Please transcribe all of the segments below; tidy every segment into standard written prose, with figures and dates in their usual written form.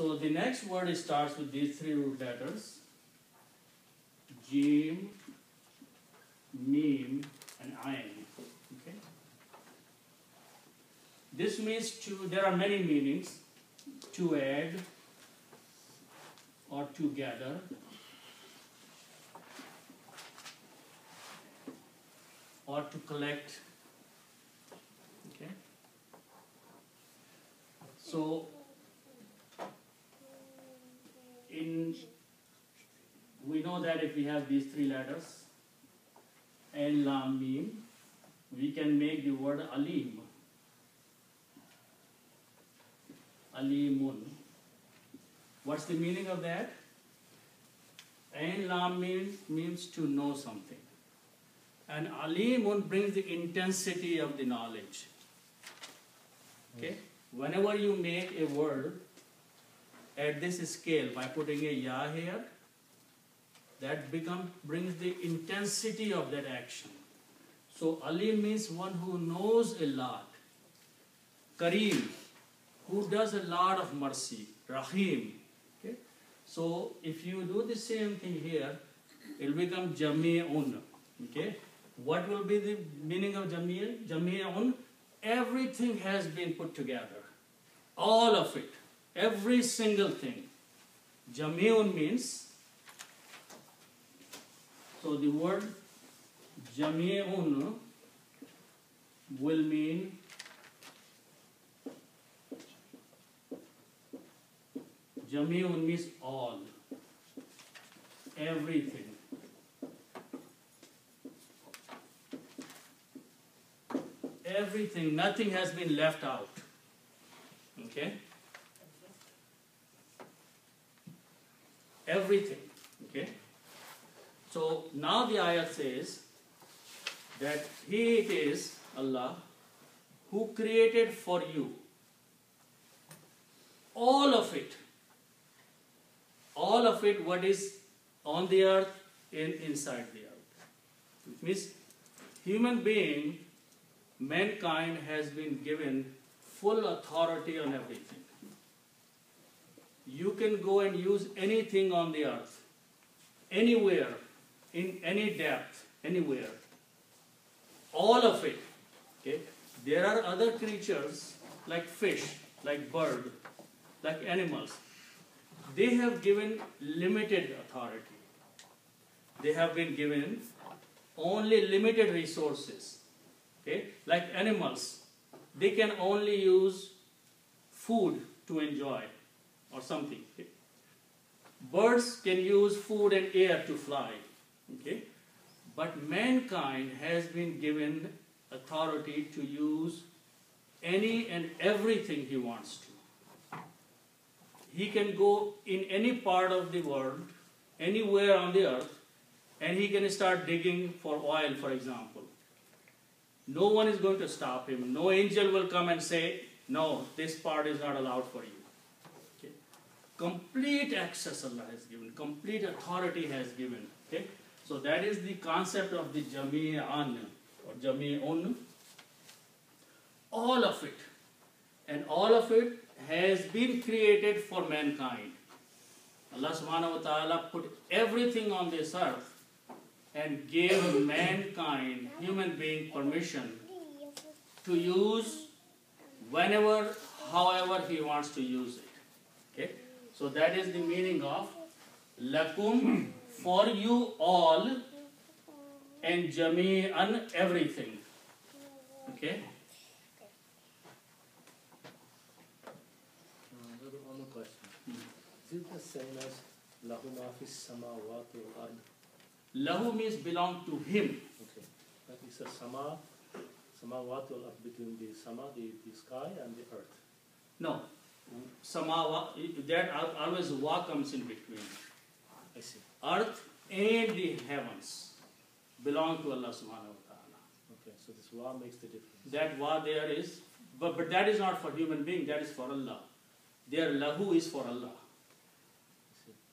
So the next word starts with these three root letters: Jim, Mim, and Ain. Okay. This means to. There are many meanings: to add, or to gather, or to collect. Okay. So we know that if we have these three letters, Ain, Lam, Mim, we can make the word Alim. Alimun. What's the meaning of that? Ain, Lam, Mim means to know something. And Alimun brings the intensity of the knowledge. Okay? Whenever you make a word at this scale by putting a ya here, that brings the intensity of that action. So Alim means one who knows a lot. Kareem, who does a lot of mercy. Rahim. Okay? So if you do the same thing here, it will become Jami'un. Okay? What will be the meaning of Jami'un? Jami'un, everything has been put together. All of it. Every single thing. Jami'un means, so the word Jami'un will mean Jami'un means all, everything. Everything, nothing has been left out. Okay? Everything. Okay? So now the ayat says that He it is, Allah, who created for you all of it. All of it, what is on the earth and inside the earth. It means human being, mankind has been given full authority on everything. You can go and use anything on the earth, anywhere, in any depth, anywhere. All of it. Okay? There are other creatures like fish, like bird, like animals. They have given limited authority. They have been given only limited resources. Okay? Like animals, they can only use food to enjoy or something. Okay? Birds can use food and air to fly. Okay? But mankind has been given authority to use any and everything he wants to. He can go in any part of the world, anywhere on the earth, and he can start digging for oil, for example. No one is going to stop him. No angel will come and say, no, this part is not allowed for you. Okay? Complete access Allah has given. Complete authority has given. Okay? So that is the concept of the Jami'an or Jami'un. All of it. And all of it has been created for mankind. Allah subhanahu wa ta'ala put everything on this earth and gave mankind, human being, permission to use whenever, however he wants to use it. Okay? So that is the meaning of lakum, for you all, and jami'an, everything. Okay? One question. Is it the same as lahu ma fis samawati wal ard? Lahu means belong to him. Okay. That is a samawati wal ard, between the sama, the sky, and the earth. No. Samawa, that always wa comes in between. I see. Earth and the heavens belong to Allah subhanahu wa ta'ala. Okay, so this wa makes the difference. That wa there is, but that is not for human being, that is for Allah. Their lahu is for Allah.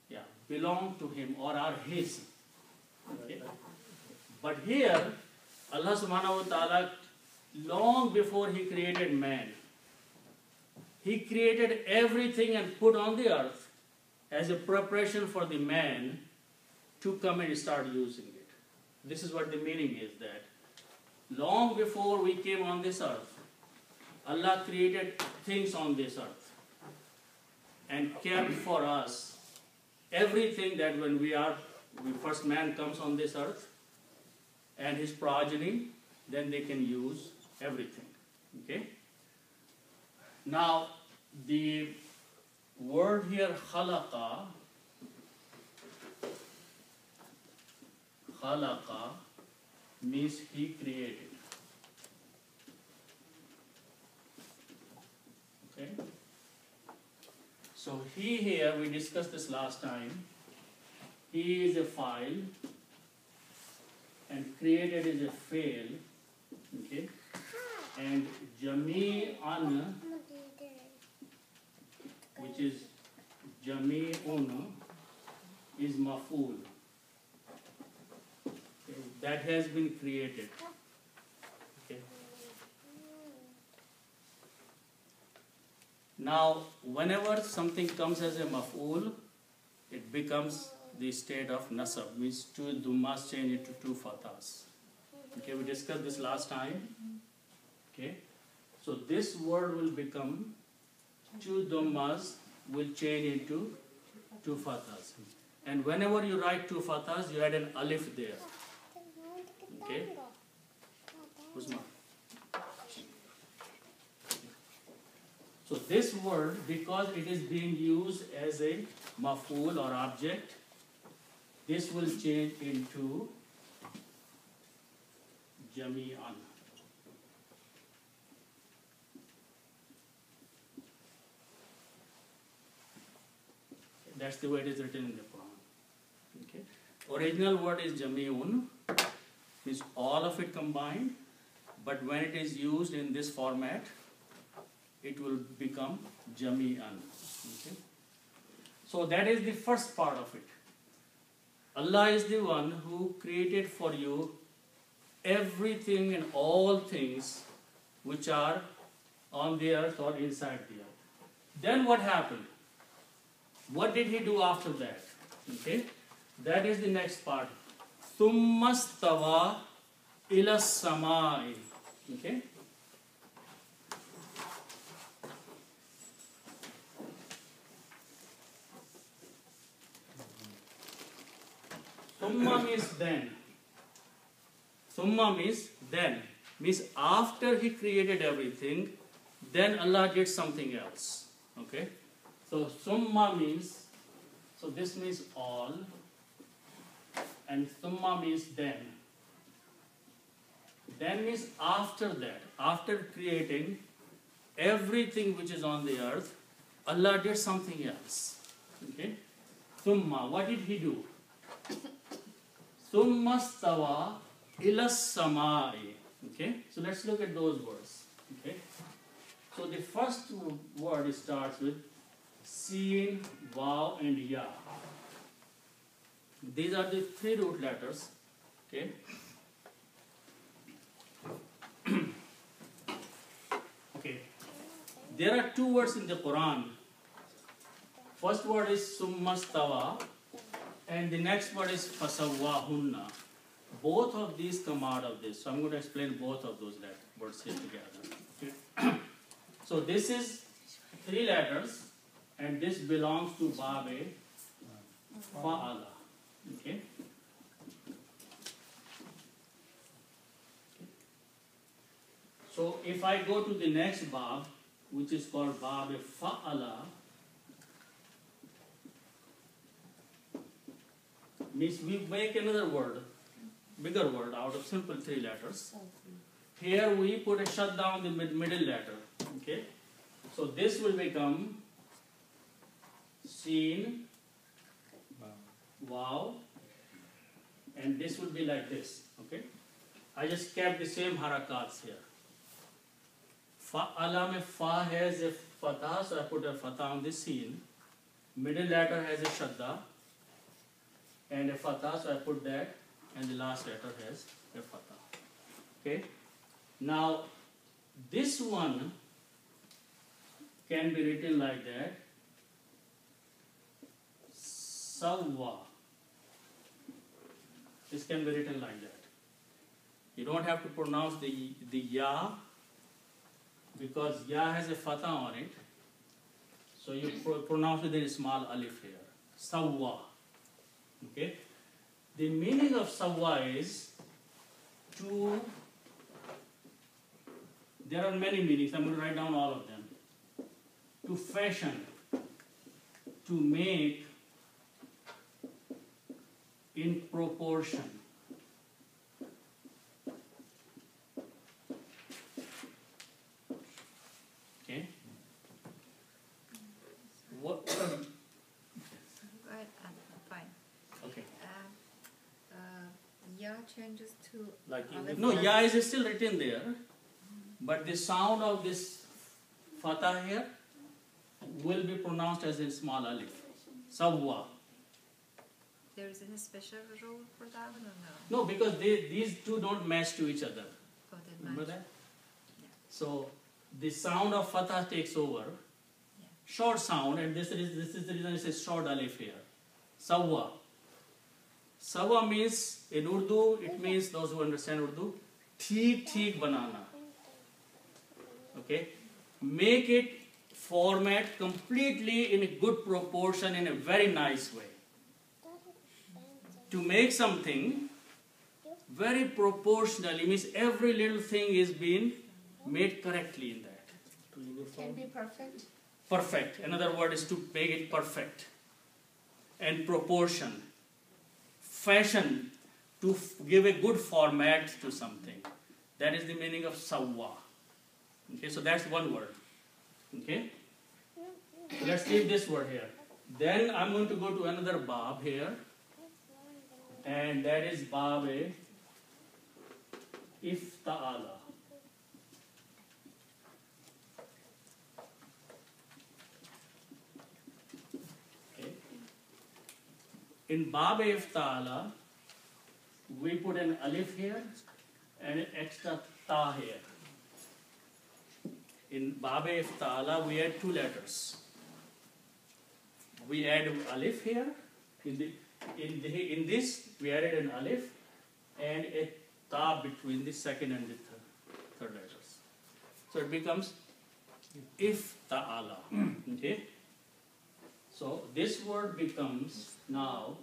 Yeah, belong to him or are his. Okay. But here, Allah subhanahu wa ta'ala, long before he created man, He created everything and put on the earth as a preparation for the man to come and start using it. This is what the meaning is, that long before we came on this earth, Allah created things on this earth and kept for us everything that when first man comes on this earth and his progeny, then they can use everything. Okay? Now, the word here, khalaqa, means he created. Okay? So he here, we discussed this last time, he is a file and created is a fail. Okay? And jami'an, which is jami'un, is maf'ul. Okay? That has been created. Okay? Now, whenever something comes as a maf'ul, it becomes the state of nasab, means two dhammas change into two fathas. Okay, we discussed this last time. Okay, so this word will become, two dhammas will change into two fathas. And whenever you write two fathas, you add an alif there. Okay, Usman. So this word, because it is being used as a maf'ul or object, this will change into jami'an. That's the way it is written in the Quran. Okay. Original word is jami'un, means all of it combined, but when it is used in this format, it will become jami'an. Okay. So that is the first part of it. Allah is the one who created for you everything and all things which are on the earth or inside the earth. Then what happened? What did he do after that? Okay, that is the next part. Thumma stawa ila samai. Okay. Thumma means then. Thumma means then. Means after he created everything, then Allah did something else. Okay. So summa means, so this means all, and thumma means then. Then means after that, after creating everything which is on the earth, Allah did something else. Okay. Thumma, what did he do? Thumma stawa ila samai. Okay. So let's look at those words. Okay. So the first word starts with Sin, Vav, and Ya. These are the three root letters. Okay. Okay. There are two words in the Quran. First word is Summa stawa, and the next word is Fasawwahunna. Both of these come out of this. So I'm going to explain both of those words here together. Okay. So this is three letters, and this belongs to Babe Fa'ala. Okay. So if I go to the next Bab, which is called Babe Fa'ala, means we make another word, bigger word out of simple three letters. Here we put a shadda on the middle letter. Okay. So this will become Sin, Wow, and this will be like this. Okay. I just kept the same harakats here. Fa'ala mein fa has a fatah, so I put a fatah on the Sin. Middle letter has a shadda and a fatah, so I put that, and the last letter has a fatah. Okay. Now this one can be written like that. Sawwa. This can be written like that. You don't have to pronounce the ya, because ya has a fatha on it. So you pronounce with a small alif here. Sawwa. Okay? The meaning of sawwa is to, there are many meanings. I'm going to write down all of them. To fashion, to make in proportion. Okay? What? Right, fine. Okay. Ya changes to Like alif. No, ya is still written there, but the sound of this fatha here will be pronounced as a small alif. Sawwa. There is any special rule for that or no? No, because these two don't match to each other. Oh, they Remember match. that? Yeah. So the sound of fatha takes over. Yeah. Short sound, and this is the reason it says short alif here. Sawwa. Sawwa means, in Urdu, it means, those who understand Urdu, theek banana. Okay? Make it format completely in a good proportion, in a very nice way. To make something very proportionally means every little thing is being made correctly in that. to uniform. Can be perfect. Perfect. Another word is to make it perfect. And proportion. Fashion. To give a good format to something. That is the meaning of sawwa. Okay, so that's one word. Okay? So let's leave this word here. Then I'm going to go to another bab here. And that is bab ifta'ala. Okay. In bab ifta'ala, we put an alif here and an extra ta here. In bab ifta'ala, we add two letters. We add alif here. In this, we added an alif and a ta between the second and the third letters. So it becomes ifta'ala. Okay? So this word becomes now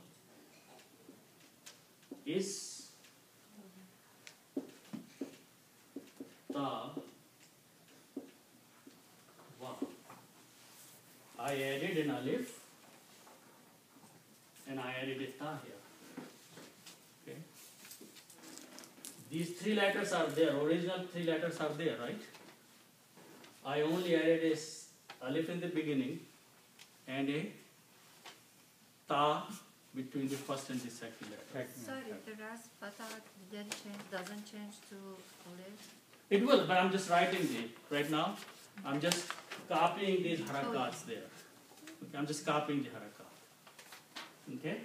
is ta wa. I added an alif and I added a ta here. Okay. These three letters are there. Original three letters are there, right? I only added a alif in the beginning and a ta between the first and the second letter. Sorry, the last fatha doesn't change to alif. It will, but I'm just writing right now. I'm just copying these harakats there. Okay, I'm just copying the harakat. Okay?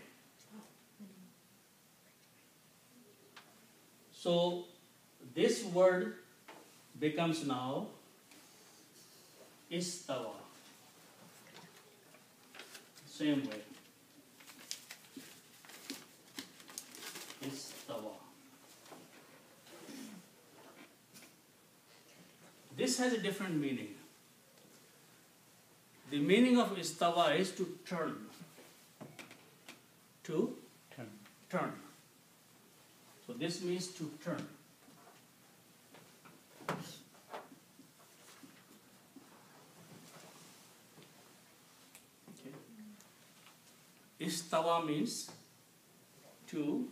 So this word becomes now istawa. Same way. Istawa. This has a different meaning. The meaning of istawa is to turn. To turn. So this means to turn. Okay. Istawa means to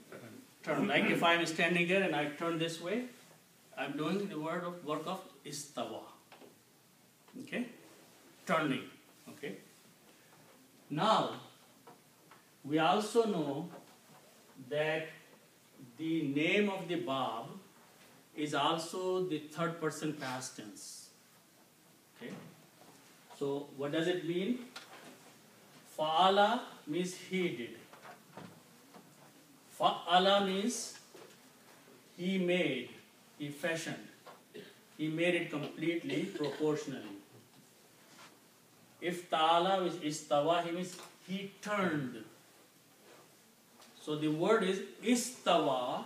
turn. Like if I am standing here and I turn this way, I am doing the work of istawa. Okay? Turning. Okay? Now, we also know that the name of the bab is also the third person past tense. Okay? So, what does it mean? Fa'ala means he did. Fa'ala means he made, he fashioned. He made it completely proportionally. If ta'ala is istawa, he means he turned. So the word is istawa.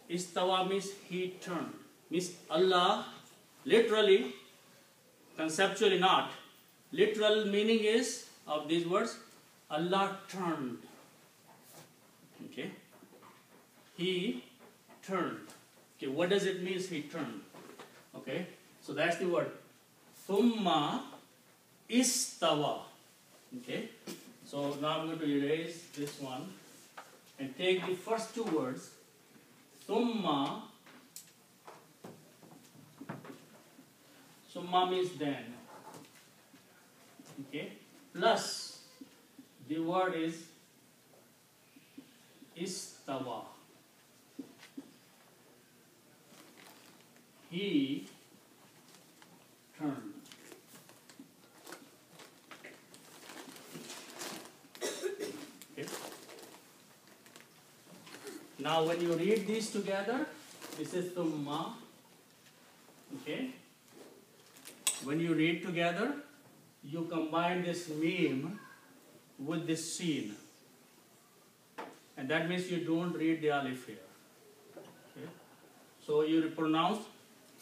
Istawa means he turned. Means Allah, literally, conceptually not. Literal meaning is of these words, Allah turned. Okay? He turned. Okay, what does it mean he turned? Okay, so that's the word. Thumma istawa. Okay, so now I'm going to erase this one and take the first two words. Thumma. Summa means then. Okay, plus the word is istawa. He turned. Okay. Now when you read these together, this is thumma. Okay. When you read together, you combine this meme with this seen. And that means you don't read the alif here. Okay. So you pronounce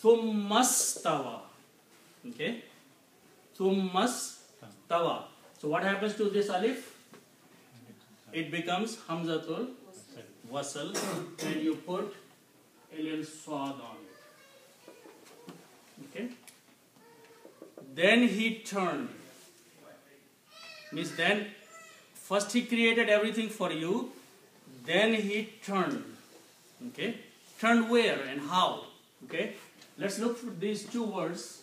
thummastawa. Okay? Thummastawa. So what happens to this alif? It becomes hamzatul wasl and you put a little swad on it. Okay? Then he turned. Means then first he created everything for you, then he turned. Okay? Turned where and how? Okay? Let's look for these two words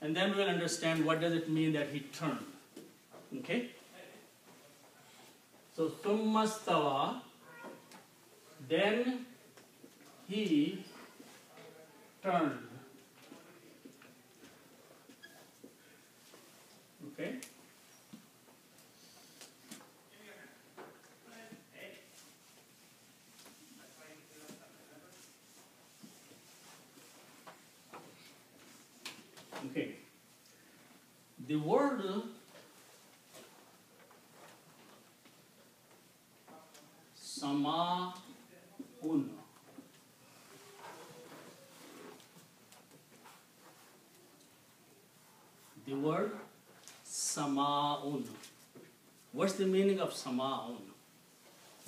and then we'll understand what does it mean that he turned. Okay? So, thumma stawa, then he turned. Okay? Okay. The word sama'un. The word sama'un. What's the meaning of sama'un?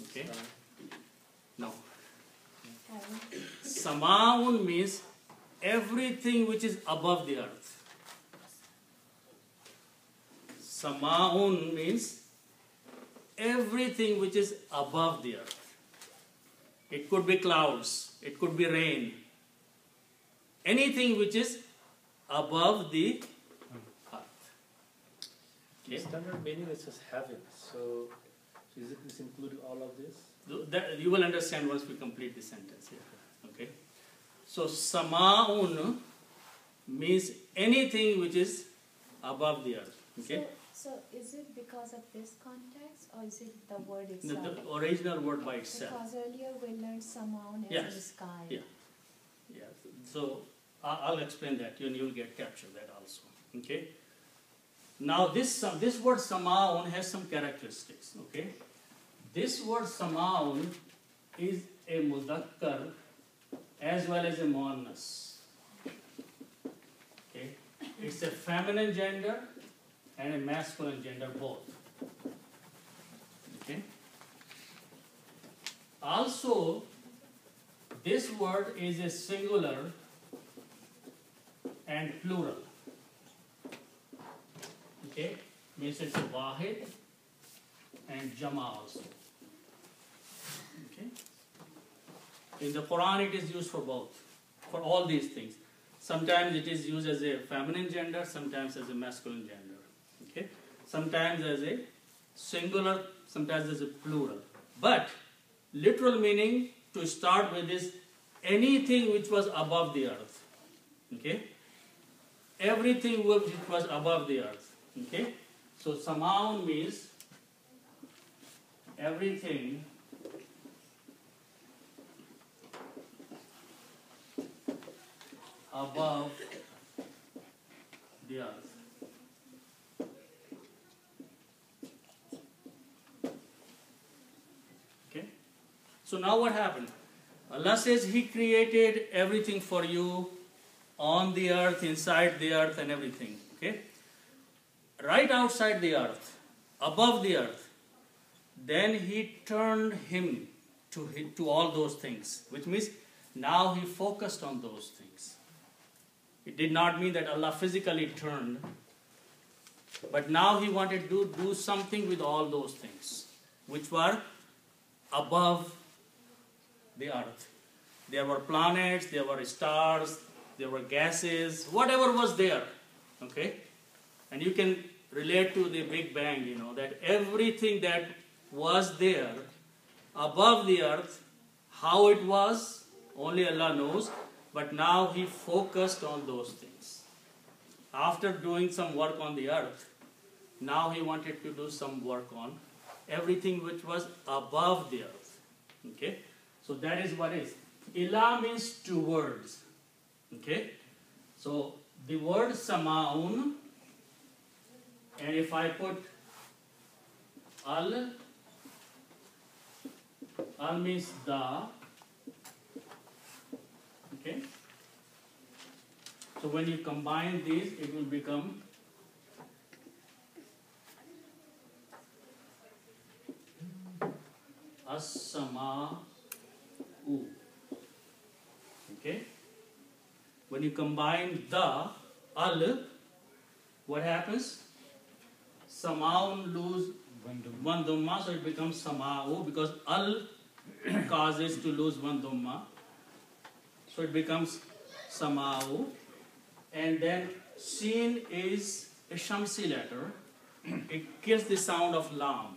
Okay? No. Sama'un means everything which is above the earth. Sama'un means everything which is above the earth. It could be clouds, it could be rain. Anything which is above the earth. The standard meaning is just heaven. So is it this including all of this? That you will understand once we complete the sentence here. Okay? So sama'un means anything which is above the earth. Okay? So is it because of this context or is it the word The, itself? the original word by itself. Because earlier we learned Samaun as Yes. in the sky. Yeah. Yeah. So I'll explain that and you'll get capture that also. Okay? Now this word sama'un has some characteristics. Okay? This word sama'un is a mudhakkar as well as a muannas. Okay? It's a feminine gender and a masculine gender both. Okay? Also, this word is a singular and plural. Okay? Means it's a wahid and jama also. Okay? In the Quran it is used for both, for all these things. Sometimes it is used as a feminine gender, sometimes as a masculine gender. Okay? Sometimes as a singular, sometimes as a plural. But literal meaning to start with is anything which was above the earth. Okay? Everything which was above the earth. Okay? So Samaun means everything above the earth. So now what happened? Allah says He created everything for you on the earth, inside the earth and everything. Okay? Right outside the earth, above the earth. Then He turned Him to all those things. Which means now He focused on those things. It did not mean that Allah physically turned. But now He wanted to do something with all those things. Which were above the earth. There were planets, there were stars, there were gases, whatever was there. Okay? And you can relate to the Big Bang, that everything that was there above the earth, how it was, only Allah knows. But now He focused on those things. After doing some work on the earth, now He wanted to do some work on everything which was above the earth. Okay? So that is what is. Ila means two words. Okay? So the word samaun, and if I put al means the. Okay? So when you combine these, it will become as-sama'u. Okay? When you combine the, al, what happens? Sama'un lose one dhamma, so it becomes sama'u, because al causes to lose one dhamma. So it becomes sama'u. And then shin is a shamsi letter. It kills the sound of lam.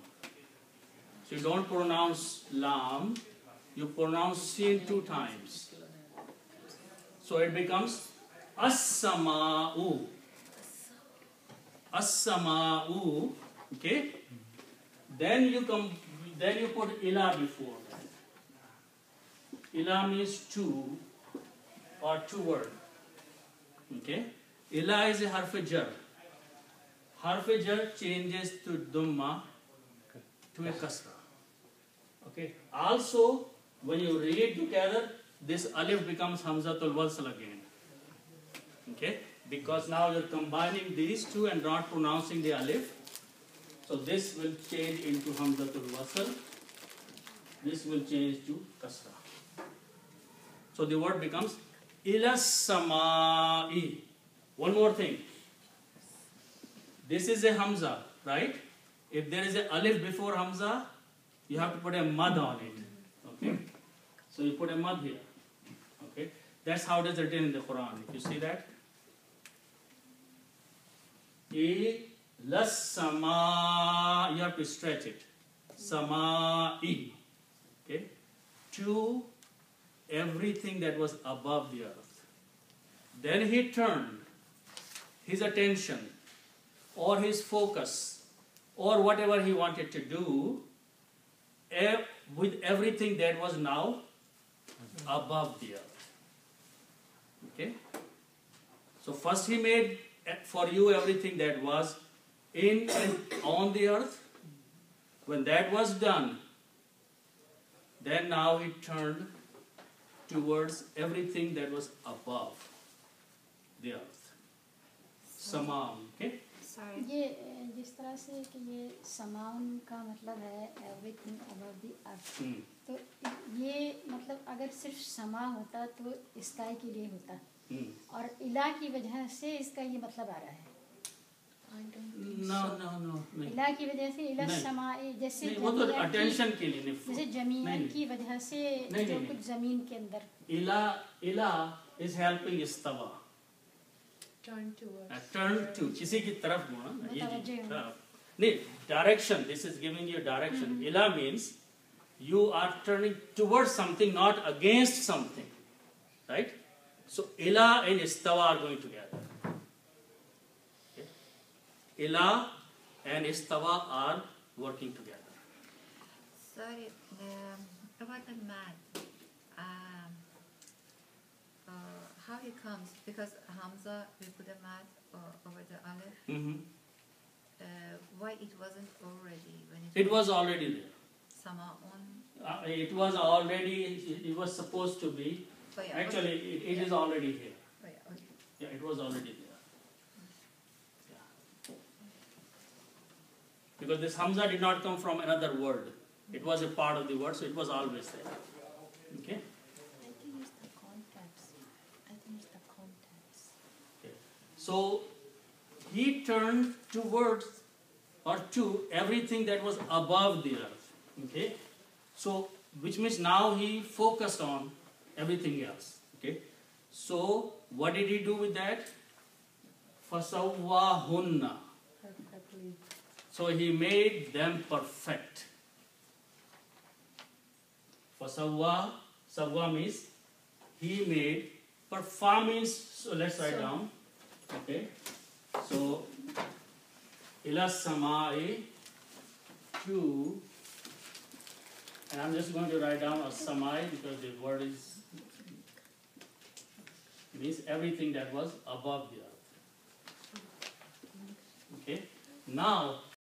So you don't pronounce lam, you pronounce shin 2 times. So it becomes as-sama'u. As-sama'u. Okay? Then you put ila before that. Ila means two or two word. Okay? Ila is a harf-jar. Harf-jar changes to dhamma to a kasra. Okay? Also, when you read together, this alif becomes hamzatul wasl again. Okay? Because now you're combining these two and not pronouncing the alif. So this will change into hamzatul wasl. This will change to kasra. So the word becomes ilas sama'i. One more thing. This is a hamza, right? If there is a alif before hamza, you have to put a mad on it. Okay? So you put a mad here. Okay? That's how it is written in the Quran. If you see that. Ilas sama, you have to stretch it. Sama'i. Okay? To everything that was above the earth. Then He turned His attention or His focus or whatever He wanted to do with everything that was now above the earth. Okay? So first He made for you everything that was in and on the earth. When that was done, then now He turned towards everything that was above the earth. Samam. Okay? Sorry. ये जिस तरह से कि ये समाउन का मतलब है everything above the earth. तो ये मतलब अगर सिर्फ समा होता तो स्काई के लिए होता और इला की वजह से इसका ये मतलब आ रहा है. No. इला की वजह से इला समा जैसे वो तो attention के लिए जैसे जमीन की वजह से जो कुछ जमीन के अंदर इला is helping istawa. Turn towards. Turn to किसी की तरफ होना. नहीं, direction. This is giving you direction. Ila means you are turning towards something, not against something. Right? So ila and istawa are going together. Okay? Ila and istawa are working together. Sorry, about the math. How it comes? Because Hamza, we put a math over the alif. Why it wasn't already when it was already there. Sama'un? it was already, it was supposed to be, Oh, yeah, actually it is already here. Oh, yeah, okay. Yeah, it was already there. Yeah. Because this Hamza did not come from another word. It was a part of the word, so it was always there. Okay? I think it's the context. Okay. So he turned towards or to everything that was above the earth. Okay? So, which means now he focused on everything else. Okay? So, what did he do with that? فَسَوَّاهُنَّ. Perfectly. So he made them perfect. Fasawwa, Sawwa means he made. Perfa means, so let's write down. Okay. So ila samai, to, and I'm just going to write down a samai because the word is means everything that was above the earth. Okay. Now